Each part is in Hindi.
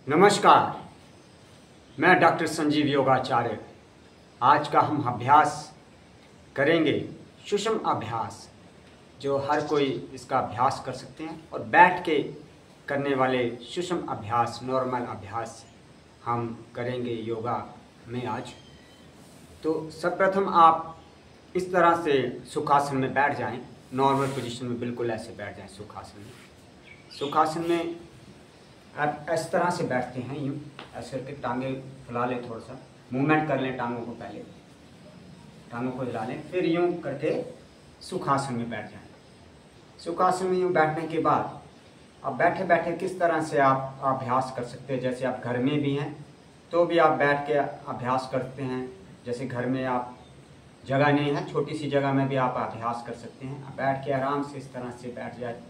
नमस्कार, मैं डॉक्टर संजीव योगाचार्य। आज का हम अभ्यास करेंगे सूक्ष्म अभ्यास, जो हर कोई इसका अभ्यास कर सकते हैं और बैठ के करने वाले सूक्ष्म अभ्यास, नॉर्मल अभ्यास हम करेंगे योगा में आज। तो सर्वप्रथम आप इस तरह से सुखासन में बैठ जाएं, नॉर्मल पोजीशन में बिल्कुल ऐसे बैठ जाएं सुखासन में। सुखासन में आप इस तरह से बैठते हैं, यूँ ऐसे करके टांगे फैला लें, थोड़ा सा मूवमेंट कर लें टांगों को, पहले टांगों को हिला लें, फिर यूँ करके सुखासन में बैठ जाएं। सुखासन में यूँ बैठने के बाद अब बैठे बैठे किस तरह से आप अभ्यास कर सकते हैं। जैसे आप घर में भी हैं तो भी आप बैठ के अभ्यास करते हैं। जैसे घर में आप जगह नहीं है, छोटी सी जगह में भी आप अभ्यास कर सकते हैं। आप बैठ के आराम से इस तरह से बैठ जाए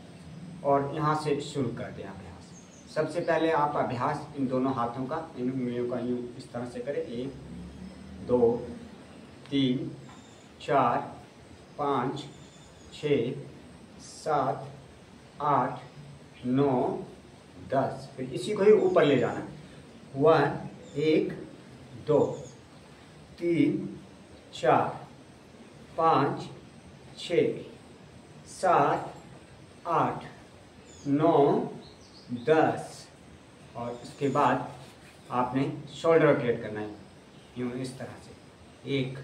और यहाँ से शुरू कर दें अभ्यास। सबसे पहले आप अभ्यास इन दोनों हाथों का, इन उंगलियों का यूँ इस तरह से करें। 1 2 3 4 5 6 7 8 9 10। फिर इसी को ही ऊपर ले जाना। 1 2 3 4 5 6 7 8 9 10। और उसके बाद आपने शोल्डर रोटेट करना है यूँ इस तरह से। 1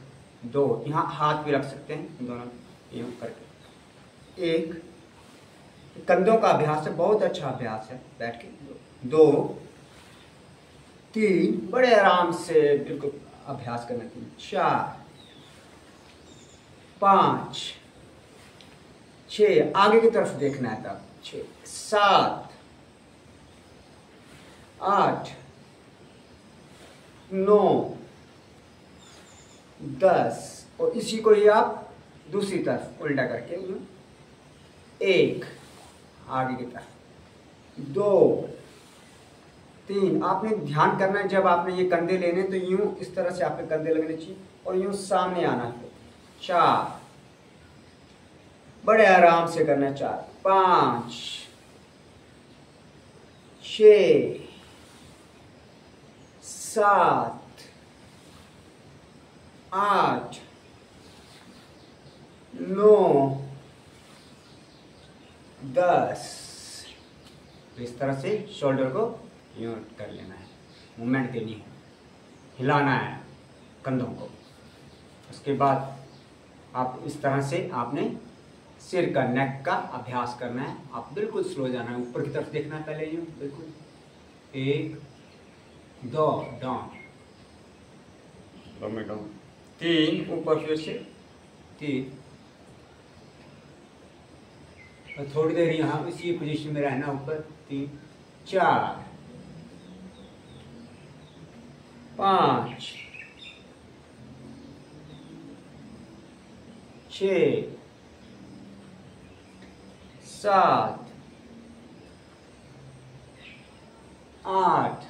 2, यहाँ हाथ भी रख सकते हैं दोनों यूँ करके। 1, कंधों का अभ्यास है, बहुत अच्छा अभ्यास है बैठ के। 2 3, बड़े आराम से बिल्कुल अभ्यास करना चाहिए। 4 5 6, आगे की तरफ देखना है तब। 6 7 8 9 10। और इसी को ही आप दूसरी तरफ उल्टा करके यूँ 1, आगे की तरफ 2 3। आपने ध्यान करना है जब आपने ये कंधे लेने तो यूँ इस तरह से आपके कंधे लगने चाहिए और यूँ सामने आना है। 4, बड़े आराम से करना है। 4 5 6 7 8 9 10। इस तरह से शोल्डर को यूँ कर लेना है, मूवमेंट देनी है, हिलाना है कंधों को। उसके बाद आप इस तरह से आपने सिर का, नेक का अभ्यास करना है। आप बिल्कुल स्लो जाना है, ऊपर की तरफ देखना है पहले यूँ बिल्कुल। 1 2 डाउन, 3 ऊपर, फिर से 3। और थोड़ी देर यहाँ इसी पोजीशन में रहना, ऊपर 3 4 5 6 7 8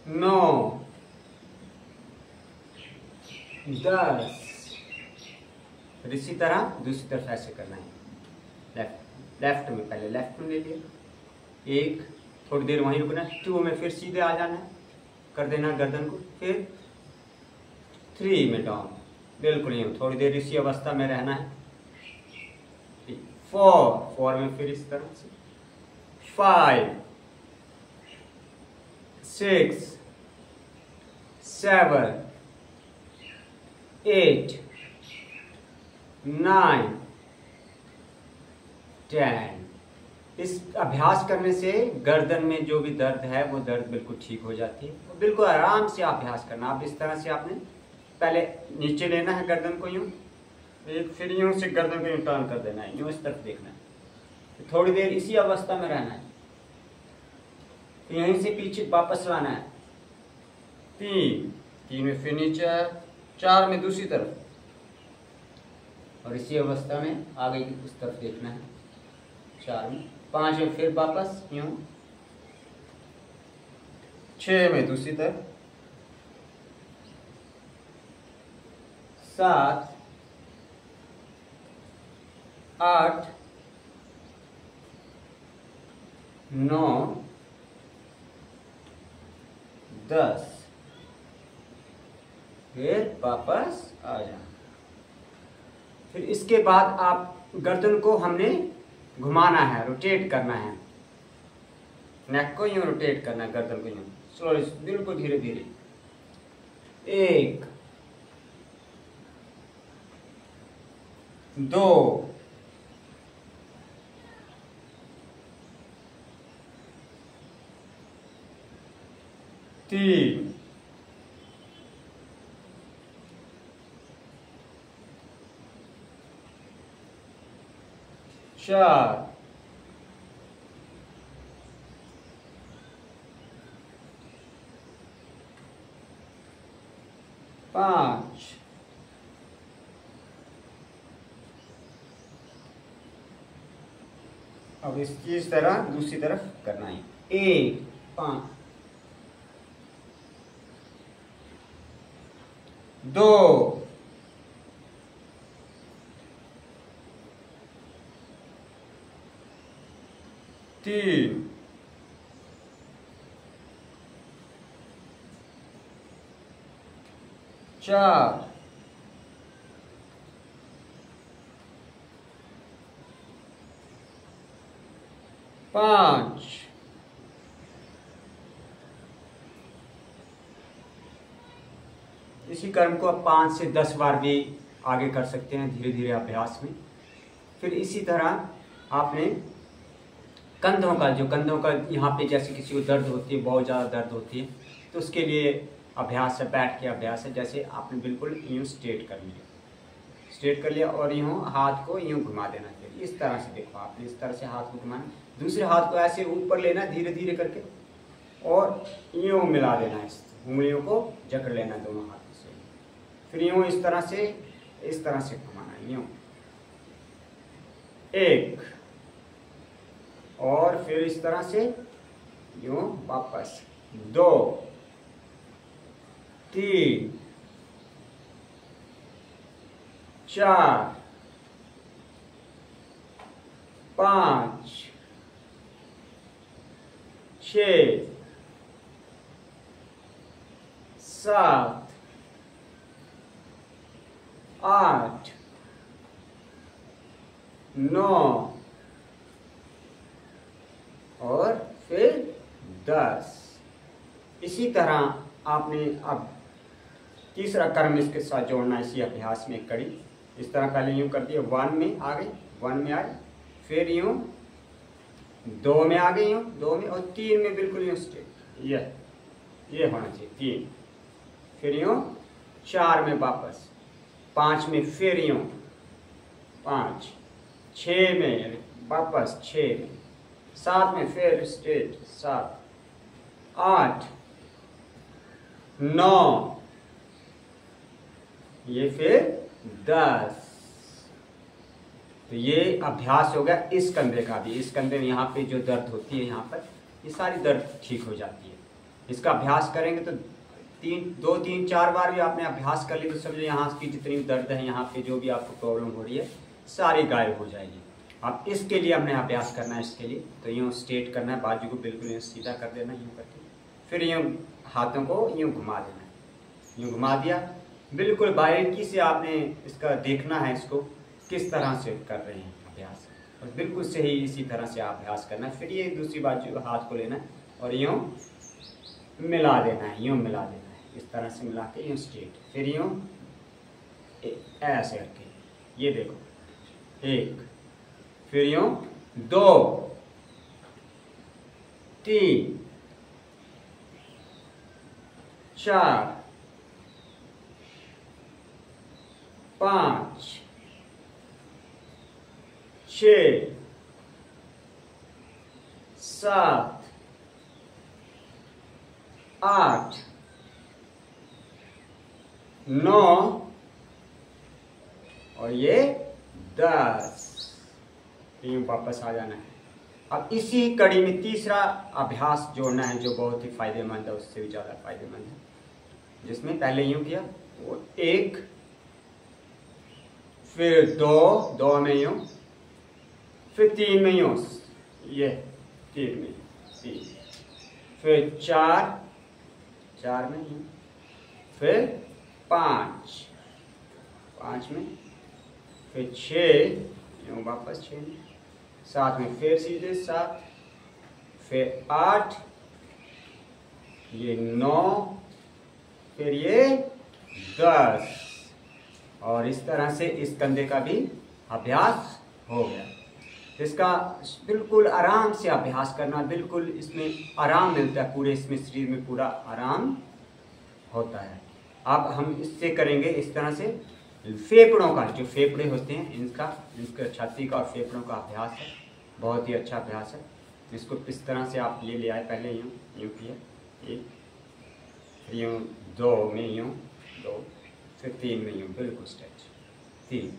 9 10। फिर इसी तरह दूसरी तरफ ऐसे करना है। लेफ्ट में, पहले लेफ्ट में ले लिया। 1, थोड़ी देर वहीं रुकना है। 2 में फिर सीधे आ जाना है, कर देना गर्दन को। फिर 3 में डाउन, बिल्कुल यूँ थोड़ी देर इसी अवस्था में रहना है। 4 में फिर इस तरह से। 5 6 7 8 9 10। इस अभ्यास करने से गर्दन में जो भी दर्द है वो दर्द बिल्कुल ठीक हो जाती है। और बिल्कुल आराम से अभ्यास करना। आप इस तरह से आपने पहले नीचे लेना है गर्दन को यूँ, फिर यूँ से गर्दन को यूँ टर्न कर देना है, यूँ इस तरफ देखना है। थोड़ी देर इसी अवस्था में रहना है। फिर यहीं से पीछे वापस लाना है। 3 में फिर नीचे, 4 में दूसरी तरफ, और इसी अवस्था में आगे की उस तरफ देखना है। 4 में, 5 में फिर वापस यूँ, 6 में दूसरी तरफ, 7 8 9 10, फिर वापस आ जाना। फिर इसके बाद आप गर्दन को हमने घुमाना है, रोटेट करना है, नेक को यूं रोटेट करना है, गर्दन को यूं स्लोली, बिल्कुल धीरे धीरे। 1, 2, 3, 4, 5, अब इस तरह दूसरी तरफ करना है। 1, 5, 2, 3, 4, 5, इसी क्रम को आप 5 से 10 बार भी आगे कर सकते हैं धीरे धीरे अभ्यास में। फिर इसी तरह आपने कंधों का, जो कंधों का यहाँ पे जैसे किसी को दर्द होती है, बहुत ज़्यादा दर्द होती है, तो उसके लिए अभ्यास है, बैठ के अभ्यास है। जैसे आपने बिल्कुल यूँ स्ट्रेट कर लिया, स्ट्रेट कर लिया और यूँ हाथ को यूँ घुमा देना चाहिए। इस तरह से देखो, आपने इस तरह से हाथ को घुमाना, दूसरे हाथ को ऐसे ऊपर लेना धीरे धीरे करके और यूँ मिला देना, इस उंगलियों को जकड़ लेना दोनों हाथों से, फिर यूँ इस तरह से घुमाना, यूँ 1 और फिर इस तरह से यूँ वापस 2, 3, 4, 5, 6, 7, 8, 9 और फिर 10। इसी तरह आपने अब तीसरा क्रम इसके साथ जोड़ना, इसी अभ्यास में कड़ी इस तरह पहले यूँ कर दिया, 1 में आ गई, 1 में आए, फिर यूँ 2 में आ गई, यूँ 2 में, और 3 में बिल्कुल यूँ स्ट्रेट, ये होना चाहिए 3, फिर यूँ 4 में वापस, 5 में फिर यूँ 5, 6 में वापस 6 में, 7 में फिर स्ट्रेट 7, 8, 9, ये फिर 10। तो ये अभ्यास हो गया इस कंधे का भी। इस कंधे में यहाँ पे जो दर्द होती है, यहाँ पर ये सारी दर्द ठीक हो जाती है। इसका अभ्यास करेंगे तो 2, 3, 4 बार भी आपने अभ्यास कर ली तो समझो यहाँ की जितनी दर्द है, यहाँ पे जो भी आपको प्रॉब्लम हो रही है, सारी गायब हो जाएगी। अब इसके लिए हमने अभ्यास करना है, इसके लिए तो यूँ स्ट्रेट करना है, बाजू को बिल्कुल यूँ सीधा कर देना, यूँ करके फिर यूँ हाथों को यूँ घुमा देना है, यूँ घुमा दिया, बिल्कुल बारीकी से आपने इसका देखना है, इसको किस तरह से कर रहे हैं अभ्यास, और बिल्कुल सही इसी तरह से अभ्यास करना है। फिर ये दूसरी बाजू हाथ को लेना है और यूँ मिला देना है, यूँ मिला देना है, इस तरह से मिला के यूँ स्ट्रेट, फिर यूँ ऐसे करके, ये देखो 1, फिर यूँ 2, 3, 4, 5, 6, 7, 8, 9 और ये 10। यूँ वापस आ जाना है। अब इसी कड़ी में तीसरा अभ्यास जोड़ना है जो बहुत ही फायदेमंद है, उससे भी ज़्यादा फायदेमंद है, जिसमें पहले यूँ किया वो 1, फिर 2 में यूँ, फिर 3 में यूँ, ये 3 में 3, फिर 4 4 में यूं, फिर 5 में, फिर 6 यूं वापस 6 में, 7 में फिर सीधे 7, फिर 8, ये 9, फिर ये 10। और इस तरह से इस कंधे का भी अभ्यास हो गया। इसका बिल्कुल आराम से अभ्यास करना, बिल्कुल इसमें आराम मिलता है, पूरे इसमें शरीर में पूरा आराम होता है। अब हम इससे करेंगे इस तरह से फेफड़ों का, जो फेफड़े होते हैं इनका छाती का और फेफड़ों का अभ्यास है, बहुत ही अच्छा अभ्यास है। इसको इस तरह से आप ये ले आए, पहले यूँ किया 1, फिर यूँ 2 में यूँ 2, फिर 3 में यूँ बिल्कुल स्ट्रेच 3,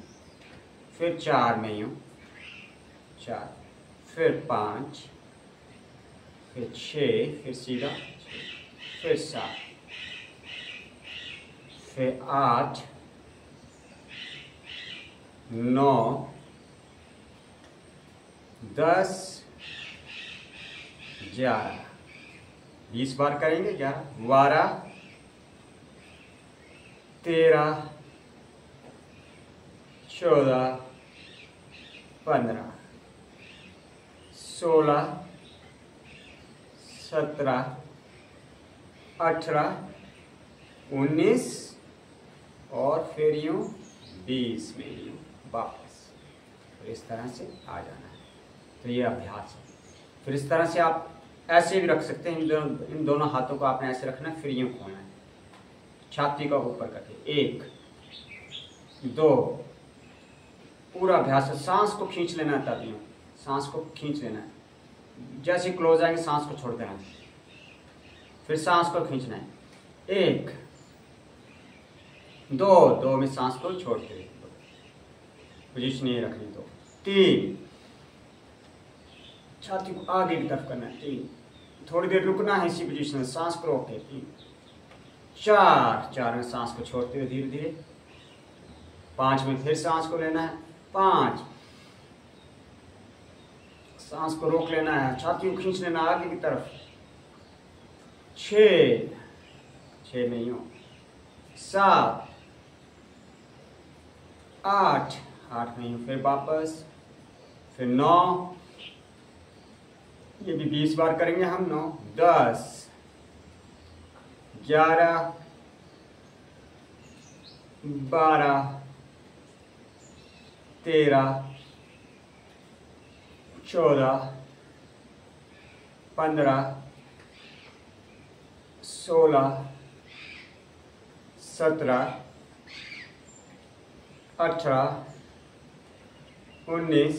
फिर 4 में यूँ 4, फिर 5, फिर 6, फिर सीधा 6, फिर 7, फिर 8, 9, 10, 11, 20 बार करेंगे। 11, 12, 13, 14, 15, 16, 17, 18, 19 और फिर यूँ 20 में यूँ वापस। तो इस तरह से आ जाना है। तो ये अभ्यास है। फिर इस तरह से आप ऐसे भी रख सकते हैं, इन दोनों हाथों को आपने ऐसे रखना है, फिर यूँ खोलना है, छाती का ऊपर करके 1, 2, पूरा अभ्यास है। सांस को खींच लेना है, तब यूँ सांस को खींच लेना है, जैसे क्लोज आएंगे सांस को छोड़ देना है, फिर सांस को खींचना है 1, 2 में सांस को छोड़ के पोजीशन नहीं रखनी, 2, 3, छाती को आगे की तरफ करना है, 3, थोड़ी देर रुकना है इसी पोजीशन में, सांस को रोक के 3, 4 में सांस को छोड़ते हुए धीरे धीरे, 5 में फिर सांस को लेना है, 5, सांस को रोक लेना है, छाती को खींच लेना आगे की तरफ, 6 में यूं, 7, 8 में यूं, फिर वापस, फिर 9, ये भी 20 बार करेंगे हम, 9, 10, 11, 12, 13, 14, 15, 16, 17, 18, 19,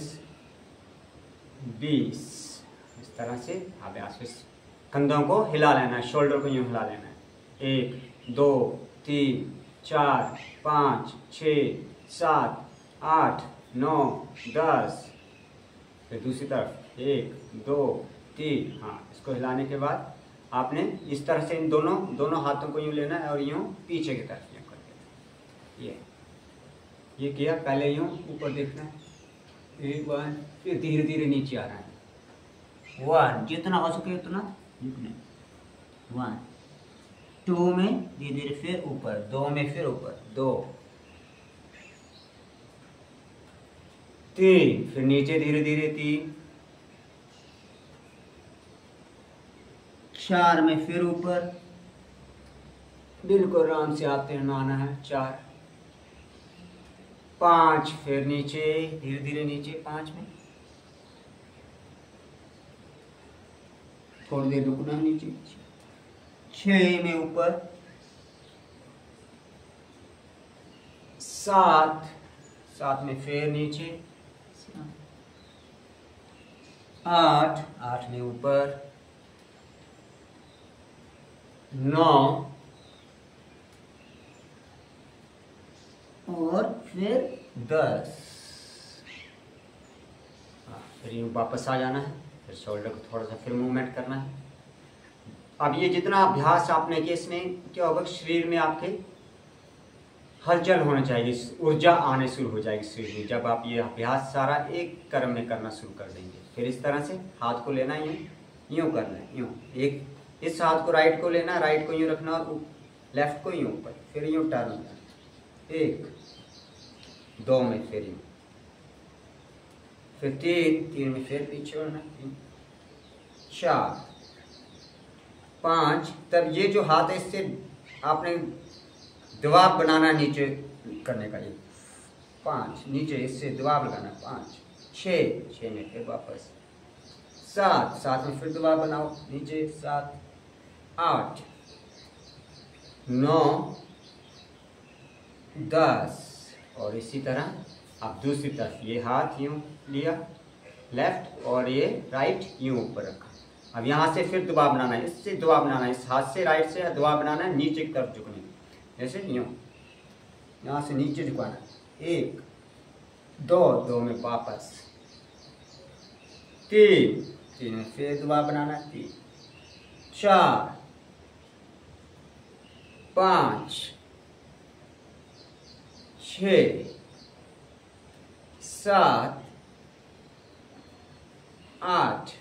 20। इस तरह से अभ्यास। कंधों को हिला लेना है, शोल्डर को यूं हिला लेना है, 1, 2, 3, 4, 5, 6, 7, 8, 9, 10, फिर दूसरी तरफ 1, 2, 3। हाँ, इसको हिलाने के बाद आपने इस तरह से इन दोनों हाथों को यूं लेना है और यूं पीछे की तरफ यूं कर देना। ये किया, पहले यूं ऊपर देखना है, 1, फिर धीरे धीरे नीचे आ रहा है, 1, जितना हो सके उतना रुकना, 1, 2 में धीरे धीरे फिर ऊपर, 2 में फिर ऊपर, 2, 3, फिर नीचे धीरे धीरे 3, 4 में फिर ऊपर, बिल्कुल आराम से आते हैं आना है, 4, 5, फिर नीचे धीरे धीरे नीचे 5 में, थोड़ी देर रुकना है नीचे, 6 में ऊपर, 7 में फिर नीचे, 8 में ऊपर, 9 और फिर 10। फिर यूँ वापस आ जाना है, फिर शोल्डर को थोड़ा सा फिर मूवमेंट करना है। अब ये जितना अभ्यास आपने किया, इसमें क्या होगा, शरीर में आपके हलचल होना चाहिए, ऊर्जा आने शुरू हो जाएगी शरीर में, जब आप ये अभ्यास सारा एक क्रम में करना शुरू कर देंगे। फिर इस तरह से हाथ को लेना, यूँ करना है, यूँ 1, इस हाथ को राइट को लेना, राइट को यूँ रखना और लेफ्ट को यूँ ऊपर, फिर यूँ टर्न करना, 1 2 में फिर यूँ, फिर 3 में फिर पीछे होना, 3 4 5। तब ये जो हाथ है इससे आपने दबाव बनाना नीचे करने का, ये 5 नीचे इससे दबाव लगाना, 5 6 में फिर वापस 7 में फिर दबाव बनाओ नीचे, 7 8 9 10। और इसी तरह अब दूसरी तरफ ये हाथ यूँ लिया लेफ्ट और ये राइट यूँ ऊपर रखा। अब यहाँ से फिर दबाव बनाना है, इससे दबाव बनाना है, इस हाथ से राइट से दबाव बनाना है, नीचे की तरफ झुकने, जैसे यूँ यहाँ से नीचे झुकाना, 1 2 में वापस, 3 में फिर दबाव बनाना है, 3 4 5 6 7 8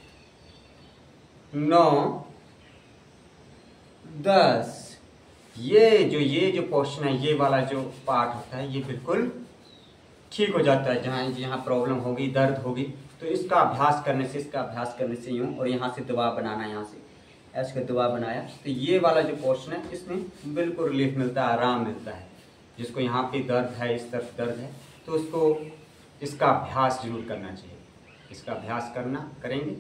9 10। ये जो पोर्शन है, ये वाला जो पार्ट होता है, ये बिल्कुल ठीक हो जाता है। जहाँ प्रॉब्लम होगी, दर्द होगी, तो इसका अभ्यास करने से, इसका अभ्यास करने से यूँ, और यहाँ से दबाव बनाना, यहाँ से ऐसे का दबाव बनाया, तो ये वाला जो पोर्शन है इसमें बिल्कुल रिलीफ मिलता है, आराम मिलता है। जिसको यहाँ पे दर्द है, इस तरफ दर्द है, तो उसको इसका अभ्यास जरूर करना चाहिए। इसका अभ्यास करेंगे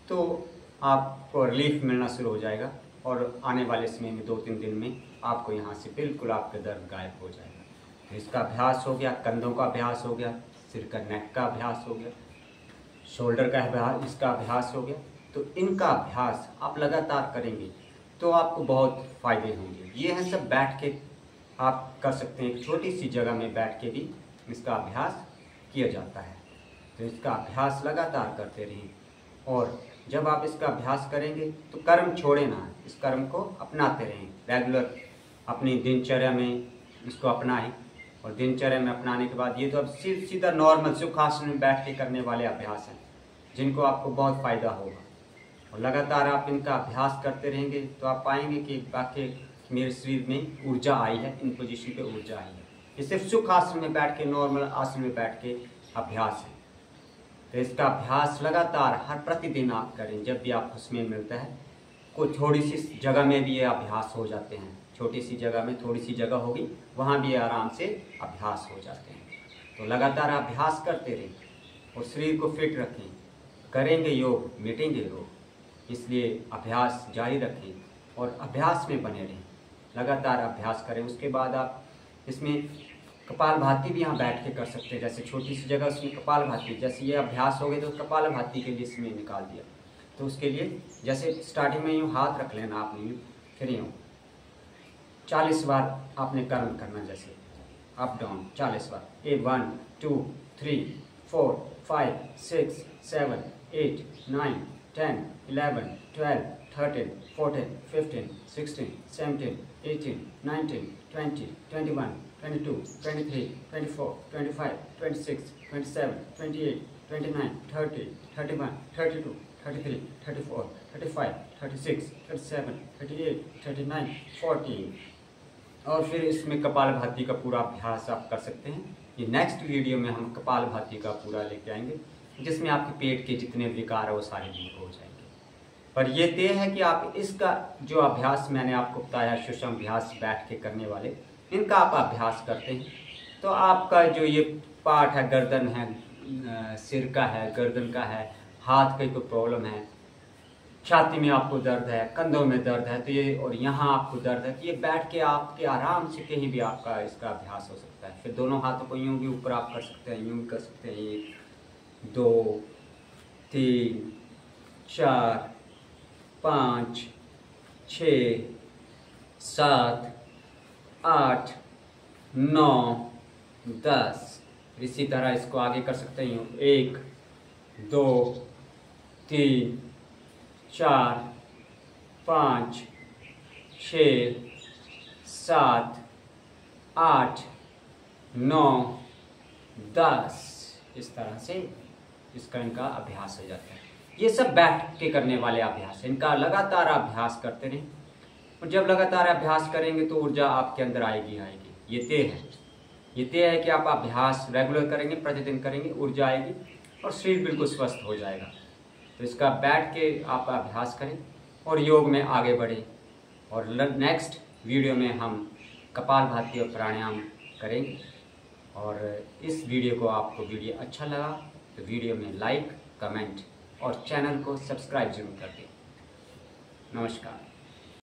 तो आपको रिलीफ मिलना शुरू हो जाएगा, और आने वाले समय में 2-3 दिन में आपको यहाँ से बिल्कुल आपका दर्द गायब हो जाएगा। तो इसका अभ्यास हो गया, कंधों का अभ्यास हो गया, सिर का नेक का अभ्यास हो गया, शोल्डर का अभ्यास, इसका अभ्यास हो गया। तो इनका अभ्यास आप लगातार करेंगे तो आपको बहुत फ़ायदे होंगे। ये है सब बैठ के आप कर सकते हैं, एक छोटी सी जगह में बैठ के भी इसका अभ्यास किया जाता है। तो इसका अभ्यास लगातार करते रहें, और जब आप इसका अभ्यास करेंगे तो कर्म छोड़े ना, इस कर्म को अपनाते रहें, रेगुलर अपनी दिनचर्या में इसको अपनाएं। और दिनचर्या में अपनाने के बाद ये तो अब सीधा नॉर्मल सुखासन में बैठ के करने वाले अभ्यास हैं, जिनको आपको बहुत फ़ायदा होगा। और लगातार आप इनका अभ्यास करते रहेंगे तो आप पाएंगे कि वाकई मेरे शरीर में ऊर्जा आई है, इन पोजीशन पे ऊर्जा आई है। ये सिर्फ सुख आसन में बैठ के, नॉर्मल आसन में बैठ के अभ्यास है। तो इसका अभ्यास लगातार हर प्रतिदिन आप करें। जब भी आपको समय मिलता है, कोई थोड़ी सी जगह में भी ये अभ्यास हो जाते हैं, छोटी सी जगह में थोड़ी सी जगह होगी, वहाँ भी आराम से अभ्यास हो जाते हैं। तो लगातार अभ्यास करते रहें और शरीर को फिट रखें। करेंगे योग, मिटेंगे रोग, इसलिए अभ्यास जारी रखें और अभ्यास में बने रहें। लगातार अभ्यास करें। उसके बाद आप इसमें कपालभाति भी यहाँ बैठ के कर सकते हैं। जैसे छोटी सी जगह उसमें कपालभाति, जैसे ये अभ्यास हो गए तो कपालभाति के लिए इसमें निकाल दिया। तो उसके लिए जैसे स्टार्टिंग में यूँ हाथ रख लेना आपने, यूँ फिर यूँ 40 बार आपने कर्म करना, जैसे अप डाउन 40 बार। 1 2 3 4 5 6 7 8 9 10 11 12 13 14 15 16 17 18 19 20 21 22 23 24 25 26 27 28 29 30 31 32 33 34 35 36 37 38 39 40। और फिर इसमें कपालभाति का पूरा अभ्यास आप कर सकते हैं। ये नेक्स्ट वीडियो में हम कपालभाति का पूरा लेके आएंगे, जिसमें आपके पेट के जितने विकार है वो सारे दूर हो जाएंगे। पर ये तय है कि आप इसका जो अभ्यास मैंने आपको बताया, सुषम अभ्यास बैठ के करने वाले, इनका आप अभ्यास करते हैं तो आपका जो ये पार्ट है, गर्दन है, सिर का है, गर्दन का है, हाथ का कोई प्रॉब्लम है, छाती में आपको दर्द है, कंधों में दर्द है, तो ये, और यहाँ आपको दर्द है, तो ये बैठ के आपके आराम से कहीं भी आपका इसका अभ्यास हो सकता है। फिर दोनों हाथों को यूँ भी ऊपर आप कर सकते हैं, यूँ भी कर सकते हैं। 1 2 3 4 5 6 7 8 9 10। इसी तरह इसको आगे कर सकते हैं। 1 2 3 4 5 6 7 8 9 10। इस तरह से इसका इनका अभ्यास हो जाता है। ये सब बैठ के करने वाले अभ्यास, इनका लगातार अभ्यास करते रहें। और जब लगातार अभ्यास करेंगे तो ऊर्जा आपके अंदर आएगी आएगी। ये तय है कि आप अभ्यास रेगुलर करेंगे, प्रतिदिन करेंगे, ऊर्जा आएगी और शरीर बिल्कुल स्वस्थ हो जाएगा। तो इसका बैठ के आप अभ्यास करें और योग में आगे बढ़ें। और नेक्स्ट वीडियो में हम कपालभाति और प्राणायाम करेंगे। और इस वीडियो को आपको वीडियो अच्छा लगा तो वीडियो में लाइक, कमेंट और चैनल को सब्सक्राइब जरूर कर दें। नमस्कार।